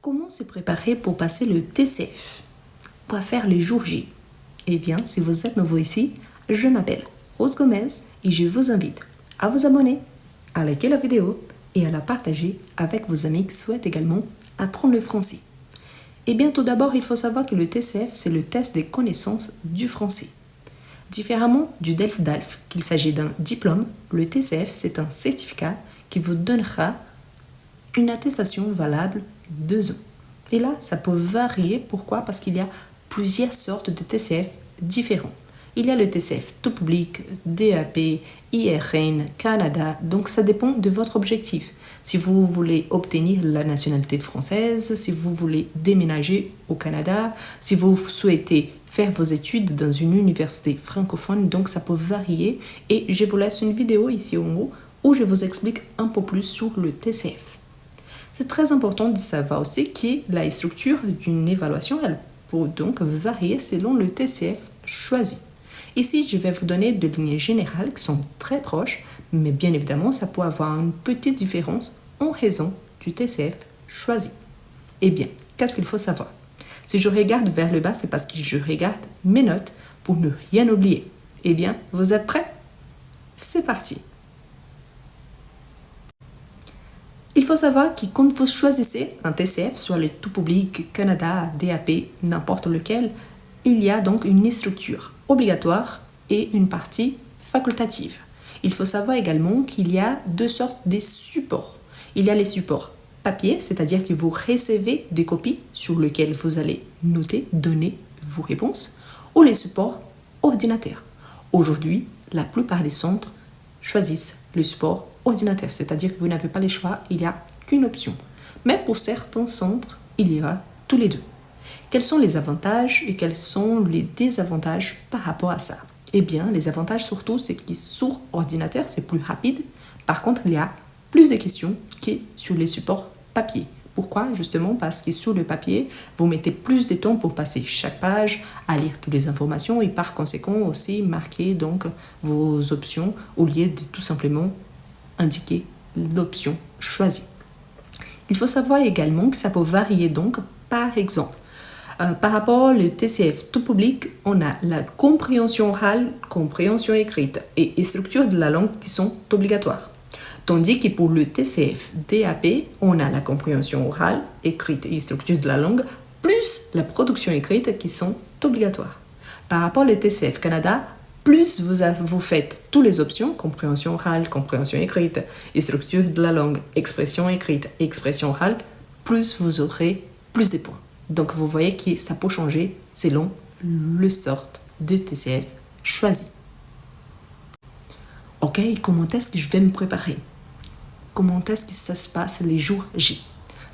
Comment se préparer pour passer le TCF? Quoi faire les jours J? Eh bien, si vous êtes nouveau ici, je m'appelle Rose Gomez et je vous invite à vous abonner, à liker la vidéo et à la partager avec vos amis qui souhaitent également apprendre le français. Eh bien, tout d'abord, il faut savoir que le TCF, c'est le test des connaissances du français. Différemment du DELF-DALF, qu'il s'agit d'un diplôme, le TCF, c'est un certificat qui vous donnera une attestation valable 2 ans. Et là, ça peut varier. Pourquoi? Parce qu'il y a plusieurs sortes de TCF différents. Il y a le TCF tout public, DAP, IRN, Canada. Donc, ça dépend de votre objectif. Si vous voulez obtenir la nationalité française, si vous voulez déménager au Canada, si vous souhaitez faire vos études dans une université francophone, donc ça peut varier. Et je vous laisse une vidéo ici en haut où je vous explique un peu plus sur le TCF. C'est très important de savoir aussi que la structure d'une évaluation, elle peut donc varier selon le TCF choisi. Ici, je vais vous donner des lignes générales qui sont très proches, mais bien évidemment, ça peut avoir une petite différence en raison du TCF choisi. Eh bien, qu'est-ce qu'il faut savoir? Si je regarde vers le bas, c'est parce que je regarde mes notes pour ne rien oublier. Eh bien, vous êtes prêts? C'est parti! Il faut savoir que quand vous choisissez un TCF, soit le tout public, Canada, DAP, n'importe lequel, il y a donc une structure obligatoire et une partie facultative. Il faut savoir également qu'il y a 2 sortes de supports. Il y a les supports papier, c'est-à-dire que vous recevez des copies sur lesquelles vous allez noter, donner vos réponses, ou les supports ordinateur. Aujourd'hui, la plupart des centres choisissent le support ordinateur, c'est-à-dire que vous n'avez pas le choix, il n'y a qu'une option. Mais pour certains centres, il y a tous les deux. Quels sont les avantages et quels sont les désavantages par rapport à ça? Eh bien, les avantages surtout, c'est que sur ordinateur, c'est plus rapide. Par contre, il y a plus de questions que sur les supports papier. Pourquoi? Justement parce que sur le papier, vous mettez plus de temps pour passer chaque page, à lire toutes les informations et par conséquent aussi marquer donc vos options au lieu de tout simplement indiquer l'option choisie. Il faut savoir également que ça peut varier donc par exemple. Par rapport au TCF tout public, on a la compréhension orale, compréhension écrite et structure de la langue qui sont obligatoires. Tandis que pour le TCF DAP, on a la compréhension orale, écrite et structure de la langue, plus la production écrite qui sont obligatoires. Par rapport au TCF Canada, plus vous faites toutes les options, compréhension orale, compréhension écrite, et structure de la langue, expression écrite et expression orale, plus vous aurez plus de points. Donc vous voyez que ça peut changer selon le sort de TCF choisi. Ok, comment est-ce que je vais me préparer? Comment est-ce que ça se passe les jours J?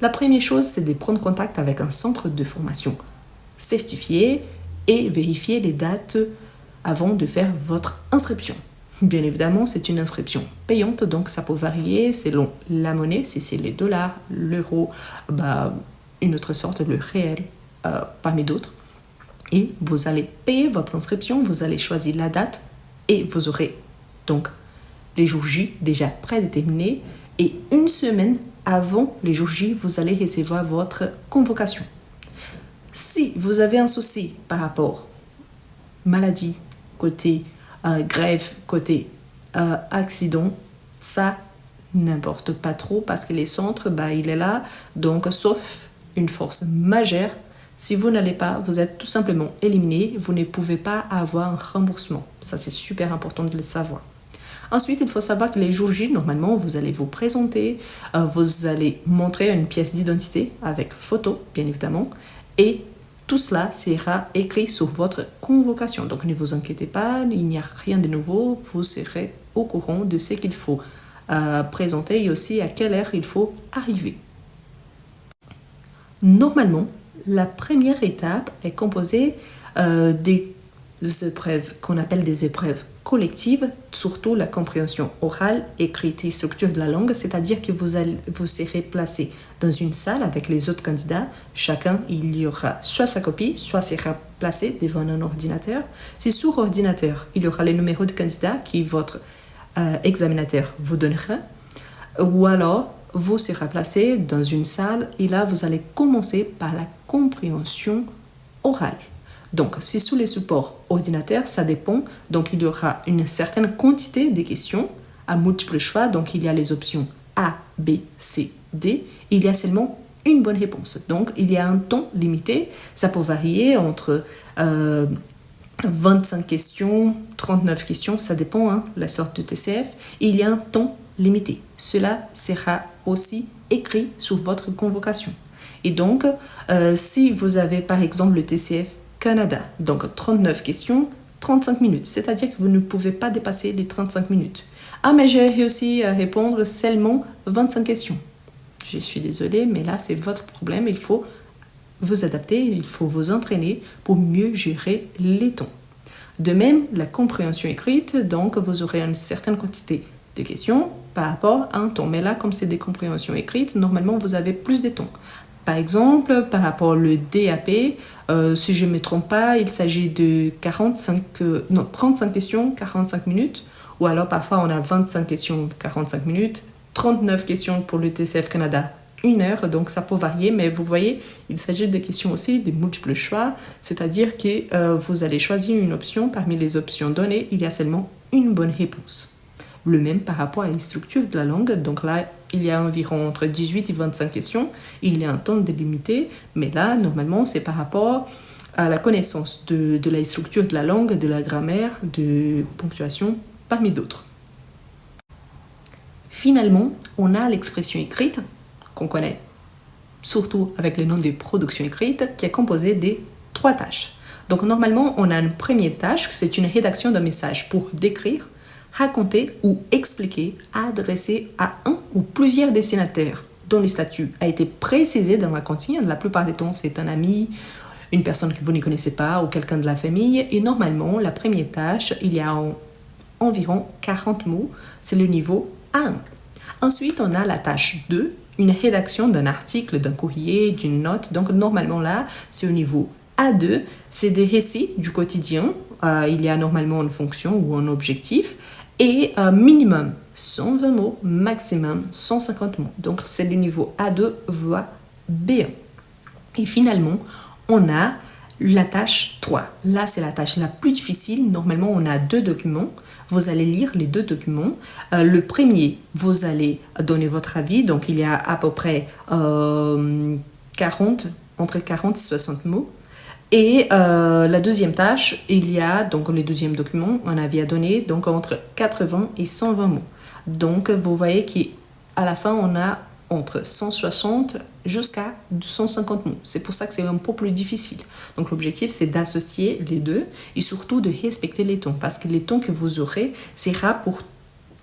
La première chose, c'est de prendre contact avec un centre de formation certifié et vérifier les dates avant de faire votre inscription. Bien évidemment, c'est une inscription payante, donc ça peut varier selon la monnaie, si c'est les dollars, l'euro, une autre sorte, le réel, parmi d'autres. Et vous allez payer votre inscription, vous allez choisir la date et vous aurez donc les jours J déjà prédéterminés. Et une semaine avant les jours J, vous allez recevoir votre convocation. Si vous avez un souci par rapport maladie, côté grève, côté accident, ça n'importe pas trop parce que les centres, il est là. Donc, sauf une force majeure, si vous n'allez pas, vous êtes tout simplement éliminé. Vous ne pouvez pas avoir un remboursement. Ça, c'est super important de le savoir. Ensuite, il faut savoir que les jours J, normalement, vous allez vous présenter, vous allez montrer une pièce d'identité avec photo, bien évidemment, et tout cela sera écrit sur votre convocation. Donc, ne vous inquiétez pas, il n'y a rien de nouveau, vous serez au courant de ce qu'il faut présenter et aussi à quelle heure il faut arriver. Normalement, la première étape est composée des épreuves qu'on appelle des épreuves collectives, surtout la compréhension orale, écrite et structure de la langue, c'est-à-dire que vous serez placé dans une salle avec les autres candidats. Chacun, il y aura soit sa copie, soit sera placé devant un ordinateur. Si sur ordinateur, il y aura le numéro de candidat qui votre examinateur vous donnera, ou alors vous serez placé dans une salle et là, vous allez commencer par la compréhension orale. Donc, si sous les supports ordinateurs, ça dépend. Donc, il y aura une certaine quantité de questions à multiples choix. Donc, il y a les options A, B, C, D. Il y a seulement une bonne réponse. Donc, il y a un temps limité. Ça peut varier entre 25 questions, 39 questions. Ça dépend, la sorte de TCF. Il y a un temps limité. Cela sera aussi écrit sur votre convocation. Et donc, si vous avez par exemple le TCF Canada, donc 39 questions, 35 minutes, c'est-à-dire que vous ne pouvez pas dépasser les 35 minutes. Ah, mais j'ai réussi à répondre seulement 25 questions. Je suis désolée, mais là, c'est votre problème. Il faut vous adapter, il faut vous entraîner pour mieux gérer les temps. De même, la compréhension écrite, donc vous aurez une certaine quantité de questions par rapport à un temps. Mais là, comme c'est des compréhensions écrites, normalement, vous avez plus de temps. Par exemple, par rapport au DAP, si je ne me trompe pas, il s'agit de 35 questions, 45 minutes. Ou alors, parfois, on a 25 questions, 45 minutes. 39 questions pour le TCF Canada, 1 heure. Donc, ça peut varier. Mais vous voyez, il s'agit de questions aussi, des multiples choix. C'est-à-dire que vous allez choisir une option. Parmi les options données, il y a seulement une bonne réponse. Le même par rapport à la structure de la langue. Donc là, il y a environ entre 18 et 25 questions. Il y a un temps délimité, mais là, normalement, c'est par rapport à la connaissance de la structure de la langue, de la grammaire, de ponctuation, parmi d'autres. Finalement, on a l'expression écrite, qu'on connaît surtout avec le nom de production écrite, qui est composée des 3 tâches. Donc normalement, on a une première tâche, c'est une rédaction d'un message pour décrire, raconter ou expliquer, adresser à un ou plusieurs destinataires dont le statut a été précisé dans la consigne. La plupart des temps, c'est un ami, une personne que vous ne connaissez pas ou quelqu'un de la famille. Et normalement, la première tâche, il y a environ 40 mots. C'est le niveau A1. Ensuite, on a la tâche 2, une rédaction d'un article, d'un courrier, d'une note. Donc normalement là, c'est au niveau A2. C'est des récits du quotidien. Il y a normalement une fonction ou un objectif. Et minimum 120 mots, maximum 150 mots. Donc, c'est le niveau A2, voire B1. Et finalement, on a la tâche 3. Là, c'est la tâche la plus difficile. Normalement, on a 2 documents. Vous allez lire les 2 documents. Le premier, vous allez donner votre avis. Donc, il y a à peu près entre 40 et 60 mots. Et la deuxième tâche, il y a donc le deuxième document, un avis à donner, donc entre 80 et 120 mots. Donc vous voyez qu'à la fin, on a entre 160 jusqu'à 250 mots. C'est pour ça que c'est un peu plus difficile. Donc l'objectif, c'est d'associer les deux et surtout de respecter les temps, parce que les temps que vous aurez sera pour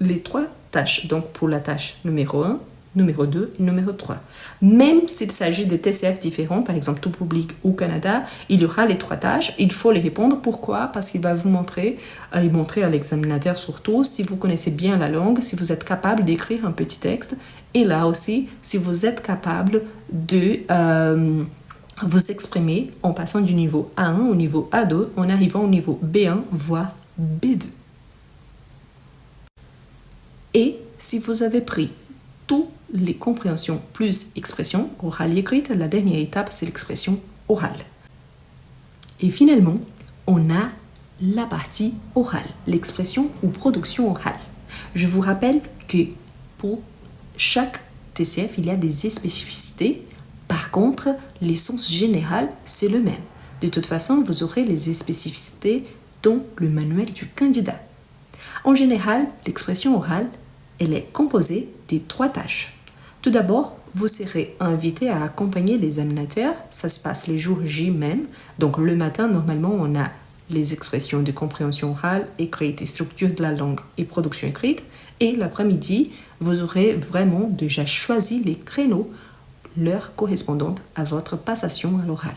les 3 tâches. Donc pour la tâche numéro 1, numéro 2 et numéro 3. Même s'il s'agit de TCF différents, par exemple tout public ou Canada, il y aura les 3 tâches. Il faut les répondre. Pourquoi? Parce qu'il va vous montrer à l'examinateur surtout, si vous connaissez bien la langue, si vous êtes capable d'écrire un petit texte. Et là aussi, si vous êtes capable de vous exprimer en passant du niveau A1 au niveau A2, en arrivant au niveau B1, voire B2. Et si vous avez pris toutes les compréhensions plus expression orale et écrite, la dernière étape, c'est l'expression orale. Et finalement, on a la partie orale, l'expression ou production orale. Je vous rappelle que pour chaque TCF, il y a des spécificités. Par contre, l'essence générale, c'est le même. De toute façon, vous aurez les spécificités dans le manuel du candidat. En général, l'expression orale, elle est composée des 3 tâches. Tout d'abord, vous serez invité à accompagner les examinateurs. Ça se passe les jours J même. Donc le matin, normalement, on a les expressions de compréhension orale, écrite et structure de la langue et production écrite. Et l'après-midi, vous aurez vraiment déjà choisi les créneaux, l'heure correspondante à votre passation à l'oral.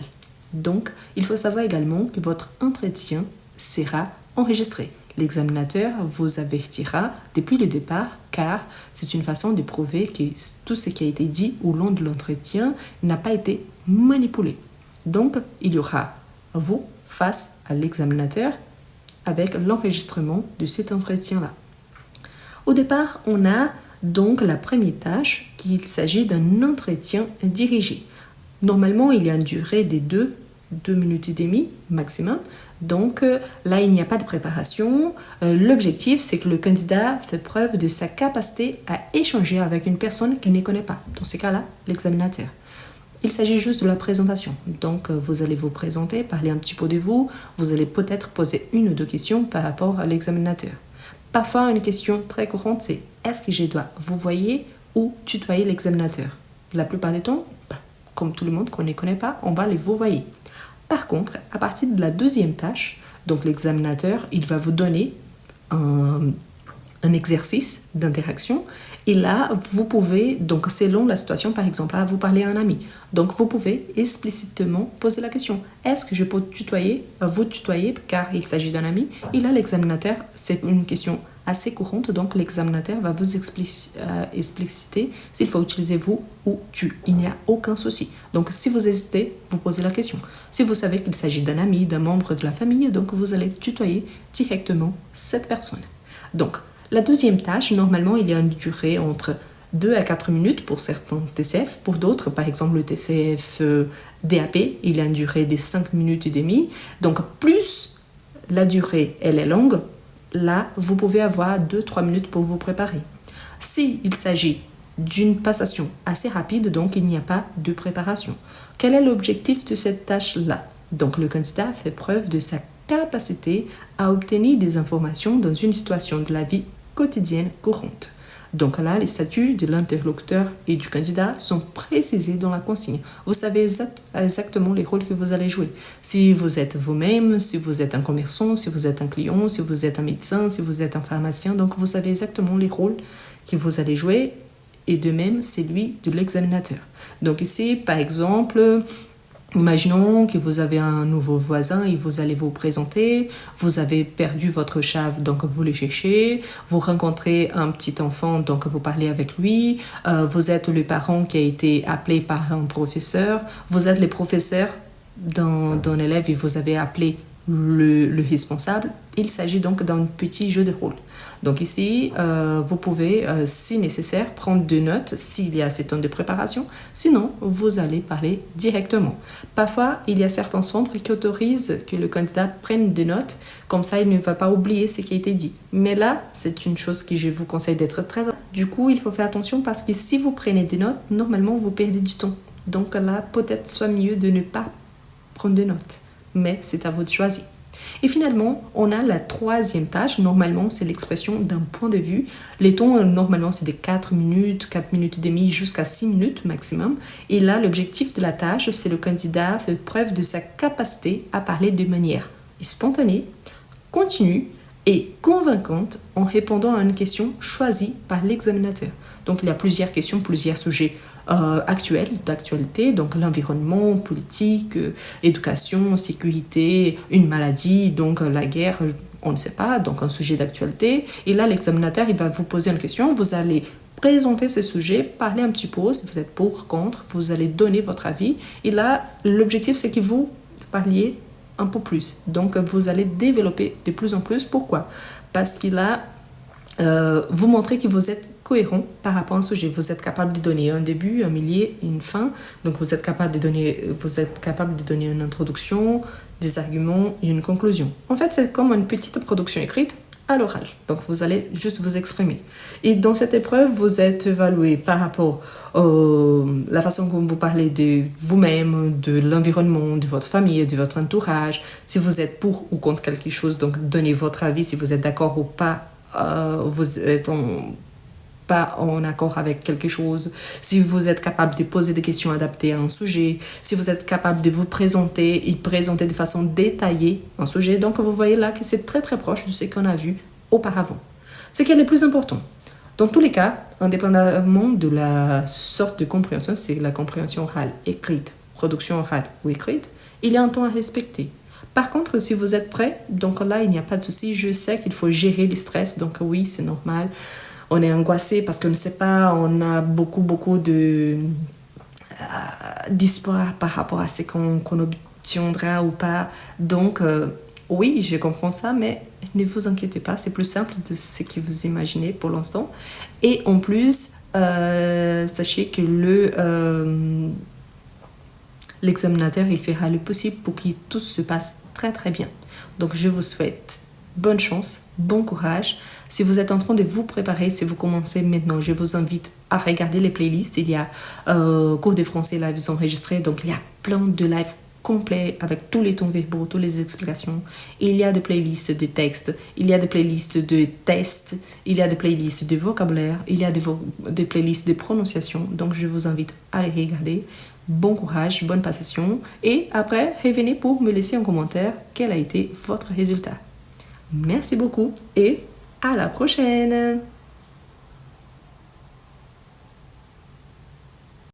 Donc, il faut savoir également que votre entretien sera enregistré. L'examinateur vous avertira depuis le départ, car c'est une façon de prouver que tout ce qui a été dit au long de l'entretien n'a pas été manipulé. Donc, il y aura vous face à l'examinateur avec l'enregistrement de cet entretien-là. Au départ, on a donc la première tâche qu'il s'agit d'un entretien dirigé. Normalement, il y a une durée de 2 minutes et demie maximum. Donc là, il n'y a pas de préparation. L'objectif, c'est que le candidat fait preuve de sa capacité à échanger avec une personne qu'il ne connaît pas. Dans ces cas-là, l'examinateur. Il s'agit juste de la présentation. Donc, vous allez vous présenter, parler un petit peu de vous. Vous allez peut-être poser une ou deux questions par rapport à l'examinateur. Parfois, une question très courante, c'est est-ce que je dois vous voyez ou tutoyer l'examinateur? La plupart du temps, comme tout le monde qu'on ne connaît pas, on va les vous voyez. Par contre, à partir de la deuxième tâche, donc l'examinateur, il va vous donner un exercice d'interaction. Et là, vous pouvez, donc selon la situation, par exemple, vous parler à un ami. Donc, vous pouvez explicitement poser la question. Est-ce que je peux vous tutoyer, car il s'agit d'un ami? Et là, l'examinateur, c'est une question assez courante, donc l'examinateur va vous expliciter s'il faut utiliser vous ou tu. Il n'y a aucun souci. Donc, si vous hésitez, vous posez la question. Si vous savez qu'il s'agit d'un ami, d'un membre de la famille, donc vous allez tutoyer directement cette personne. Donc, la deuxième tâche, normalement, il y a une durée entre 2 à 4 minutes pour certains TCF. Pour d'autres, par exemple le TCF DAP, il y a une durée de 5 minutes et demie. Donc, plus la durée, elle est longue, là, vous pouvez avoir 2-3 minutes pour vous préparer. S'il s'agit d'une passation assez rapide, donc il n'y a pas de préparation. Quel est l'objectif de cette tâche-là? Donc, le candidat fait preuve de sa capacité à obtenir des informations dans une situation de la vie quotidienne courante. Donc là, les statuts de l'interlocuteur et du candidat sont précisés dans la consigne. Vous savez exactement les rôles que vous allez jouer. Si vous êtes vous-même, si vous êtes un commerçant, si vous êtes un client, si vous êtes un médecin, si vous êtes un pharmacien. Donc vous savez exactement les rôles que vous allez jouer et de même celui de l'examinateur. Donc ici, par exemple, imaginons que vous avez un nouveau voisin et vous allez vous présenter, vous avez perdu votre chat, donc vous le cherchez, vous rencontrez un petit enfant, donc vous parlez avec lui, vous êtes le parent qui a été appelé par un professeur, vous êtes le professeur d'un élève et vous avez appelé le responsable. Il s'agit donc d'un petit jeu de rôle. Donc ici, vous pouvez, si nécessaire, prendre des notes s'il y a ces temps de préparation. Sinon, vous allez parler directement. Parfois, il y a certains centres qui autorisent que le candidat prenne des notes. Comme ça, il ne va pas oublier ce qui a été dit. Mais là, c'est une chose que je vous conseille d'être très... Du coup, il faut faire attention parce que si vous prenez des notes, normalement, vous perdez du temps. Donc là, peut-être soit mieux de ne pas prendre des notes. Mais c'est à vous de choisir. Et finalement, on a la troisième tâche. Normalement, c'est l'expression d'un point de vue. Les temps, normalement, c'est de 4 minutes et demie jusqu'à 6 minutes maximum. Et là, l'objectif de la tâche, c'est le candidat fait preuve de sa capacité à parler de manière spontanée, continue et convaincante en répondant à une question choisie par l'examinateur. Donc, il y a plusieurs questions, plusieurs sujets actuels, d'actualité, donc l'environnement, politique, éducation, sécurité, une maladie, donc la guerre, on ne sait pas, donc un sujet d'actualité. Et là, l'examinateur, il va vous poser une question, vous allez présenter ce sujet, parler un petit peu, si vous êtes pour, contre, vous allez donner votre avis. Et là, l'objectif, c'est que vous parliez un peu plus. Donc, vous allez développer de plus en plus. Pourquoi? Parce qu'il a vous montrez que vous êtes cohérent par rapport à un sujet. Vous êtes capable de donner un début, un milieu, une fin. Donc, vous êtes capable de donner une introduction, des arguments et une conclusion. En fait, c'est comme une petite production écrite à l'oral. Donc, vous allez juste vous exprimer. Et dans cette épreuve, vous êtes évalué par rapport à la façon dont vous parlez de vous-même, de l'environnement, de votre famille, de votre entourage. Si vous êtes pour ou contre quelque chose, donc donnez votre avis si vous êtes d'accord ou pas. Vous êtes pas en accord avec quelque chose, si vous êtes capable de poser des questions adaptées à un sujet, si vous êtes capable de vous présenter et présenter de façon détaillée un sujet. Donc, vous voyez là que c'est très très proche de ce qu'on a vu auparavant. Ce qui est le plus important, dans tous les cas, indépendamment de la sorte de compréhension, c'est la compréhension orale, écrite, production orale ou écrite, il y a un temps à respecter. Par contre, si vous êtes prêt, donc là, il n'y a pas de souci. Je sais qu'il faut gérer le stress, donc oui, c'est normal. On est angoissé parce qu'on ne sait pas, on a beaucoup d'espoir par rapport à ce qu'on obtiendra ou pas. Donc, oui, je comprends ça, mais ne vous inquiétez pas, c'est plus simple de ce que vous imaginez pour l'instant. Et en plus, sachez que l'examinateur, il fera le possible pour que tout se passe très très bien. Donc je vous souhaite bonne chance, bon courage. Si vous êtes en train de vous préparer, si vous commencez maintenant, je vous invite à regarder les playlists. Il y a cours de français live enregistrés, donc il y a plein de lives complets avec tous les tons verbaux, toutes les explications. Il y a des playlists de textes, il y a des playlists de tests, il y a des playlists de vocabulaire, il y a des playlists de prononciation. Donc je vous invite à les regarder. Bon courage, bonne passation. Et après, revenez pour me laisser en commentaire quel a été votre résultat. Merci beaucoup et à la prochaine!